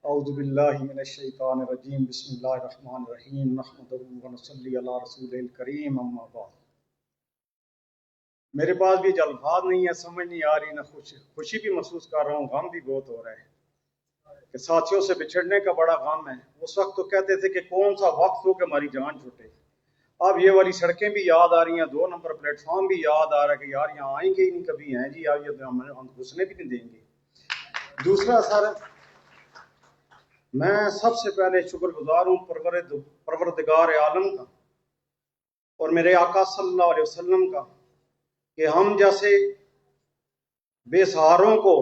औज़ुबिल्लाहि मिनश्शैतानिर्रजीम बिस्मिल्लाहिर्रहमानिर्रहीम नहमदुहु व नसल्ली अला रसूलिल करीम अम्मा बाद। मेरे पास भी अल्फाज नहीं है, समझ नहीं आ रही, ना खुशी भी महसूस कर रहा हूँ, गम भी बहुत हो रहा है कि साथियों से बिछड़ने का बड़ा गम है। उस वक्त तो कहते थे कि कौन सा वक्त हो कि हमारी जान छूटे। अब ये वाली सड़कें भी याद आ रही हैं, 2 नंबर प्लेटफॉर्म भी याद आ रहा है कि यार यहाँ आएंगे ही नहीं कभी, हैं जी अब ये हम घुसने भी नहीं देंगे। दूसरा सर, मैं सबसे पहले शुक्रगुजार हूँ परवरदिगार आलम का और मेरे आका सल्लल्लाहु अलैहि वसल्लम का कि हम जैसे बेसहारों को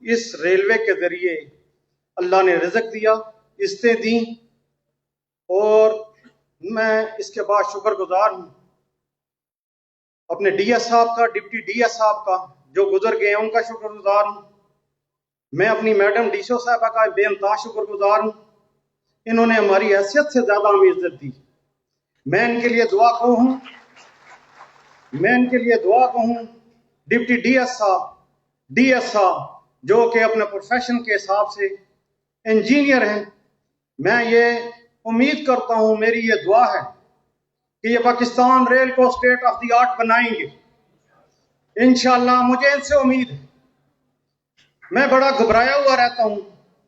इस रेलवे के जरिए अल्लाह ने रिज़्क दिया, इस्तें दी, और मैं इसके बाद शुक्रगुजार हूँ अपने डीएस साहब का, डिप्टी डीएस साहब का जो गुजर गए हैं, उनका शुक्रगुजार हूँ। मैं अपनी मैडम डीशो साहबा का बेअंतहा शुक्रगुजार हूँ। इन्होंने हमारी हैसियत से ज्यादा हमें इज्जत दी। मैं इनके लिए दुआ कहूँ डिप्टी डीएस साहब जो कि अपने प्रोफेशन के हिसाब से इंजीनियर हैं। मैं ये उम्मीद करता हूँ, मेरी ये दुआ है कि ये पाकिस्तान रेल को स्टेट ऑफ द आर्ट बनाएंगे इंशाअल्लाह। मुझे इनसे उम्मीद है। मैं बड़ा घबराया हुआ रहता हूँ,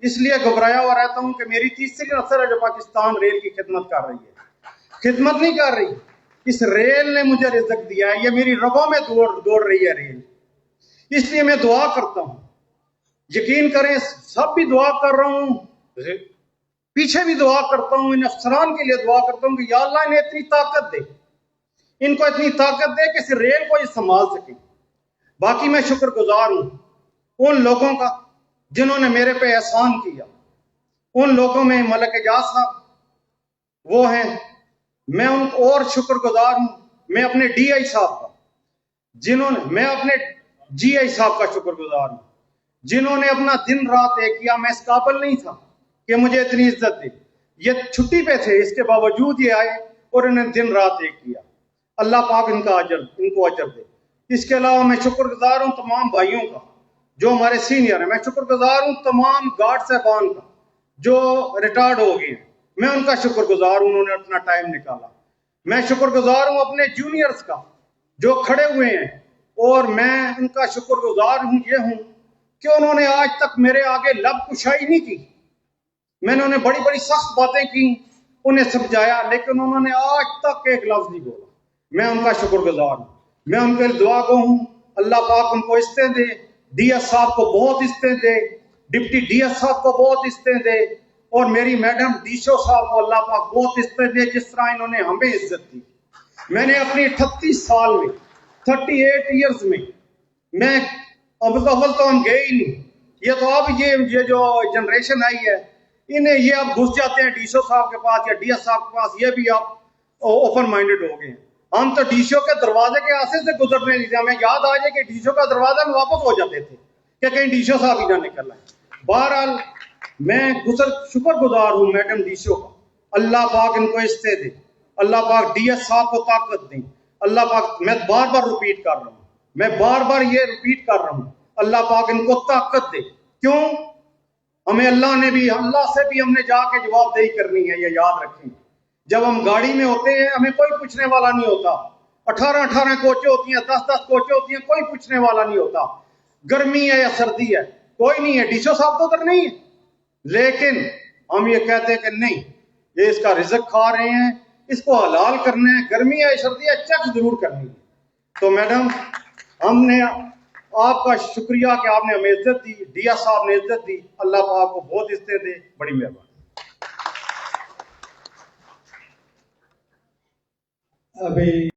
इसलिए घबराया हुआ रहता हूँ कि मेरी तीसरी नस्ल है जो पाकिस्तान रेल की खिदमत कर रही है। खिदमत नहीं कर रही, इस रेल ने मुझे रिज़्क दिया है, ये मेरी रगों में दौड़ रही है रेल। इसलिए मैं दुआ करता हूँ, यकीन करें सब भी दुआ कर रहा हूँ, पीछे भी दुआ करता हूँ, इन अफसरान के लिए दुआ करता हूँ कि या अल्लाह इन्हें इतनी ताकत दे, इनको इतनी ताकत दे कि इस रेल को ये संभाल सके। बाकी मैं शुक्रगुजार हूँ उन लोगों का जिन्होंने मेरे पे एहसान किया। उन लोगों में मलक एजाज साहब वो हैं, मैं उनको और शुक्रगुजार हूं। मैं अपने डीआई साहब का मैं अपने जीआई साहब का शुक्रगुजार हूं जिन्होंने अपना दिन रात एक किया। मैं इस काबिल नहीं था कि मुझे इतनी इज्जत दी। ये छुट्टी पे थे, इसके बावजूद ये आए और इन्होंने दिन रात एक किया। अल्लाह पाक इनको अजर दे। इसके अलावा मैं शुक्रगुजार हूं तमाम भाइयों का जो हमारे सीनियर है। मैं शुक्रगुजार हूं तमाम गार्ड साहबान का जो रिटायर्ड हो गए हैं। मैं उनका शुक्रगुजार हूं, उन्होंने अपना टाइम निकाला। मैं शुक्रगुजार हूं अपने जूनियर्स का जो खड़े हुए हैं, और मैं उनका शुक्रगुजार हूं कि उन्होंने आज तक मेरे आगे लब कुशाई नहीं की। मैंने उन्हें बड़ी बड़ी सख्त बातें की, उन्हें समझाया, लेकिन उन्होंने आज तक एक लफ्ज नहीं बोला। मैं उनका शुक्रगुजार हूं। मैं उनके लिए दुआ को हूं, अल्लाह पाक उनको इस्तें दे, डीएस साहब को बहुत इस्तें दे, डिप्टी डीएस साहब को बहुत इस्तें दे, और मेरी मैडम डीशो साहब को अल्लाह पाक बहुत इस्तें दे जिस तरह इन्होंने हमें इज्जत दी। मैंने अपनी 38 साल में 38 ईयर्स में मैं अव्वल तो हम गए ही नहीं। ये तो अब ये जो जनरेशन आई है, इन्हें ये अब घुस जाते हैं डीशो साहब के पास या डीएस साहब के पास, ये भी आप ओपन माइंडेड हो गए हैं। हम तो डीशो के दरवाजे के आसे से गुजरने नहीं थे। हमें याद आ जाए कि डीशो का दरवाजा में वापस हो जाते थे कि कहीं डीशो साहब ही ना निकल आए। बहरहाल मैं शुक्रगुजार हूँ मैडम डीशो का। अल्लाह पाक इनको इस्ते दे, अल्लाह पाक डीएस साहब को ताकत दे, अल्लाह पाक, मैं बार बार रिपीट कर रहा हूँ, अल्लाह पाक इनको ताकत दे। क्यों? हमें अल्लाह से भी हमने जाके जवाबदेही करनी है, ये याद रखें। जब हम गाड़ी में होते हैं हमें कोई पूछने वाला नहीं होता। 18 कोचें होती हैं, 10 कोचें होती हैं, कोई पूछने वाला नहीं होता। गर्मी है या सर्दी है, कोई नहीं है। डीशो साहब तो उधर नहीं है, लेकिन हम ये कहते हैं कि नहीं, ये इसका रिज़्क खा रहे हैं, इसको हलाल करना है, गर्मी है सर्दी है, चेक जरूर करनी है। तो मैडम, हमने आपका शुक्रिया कि आपने हमें इज्जत दी, डीएस साहब ने इज्जत दी। अल्लाह पाक को बहुत इज्जत दे। बड़ी मेहरबानी। अभी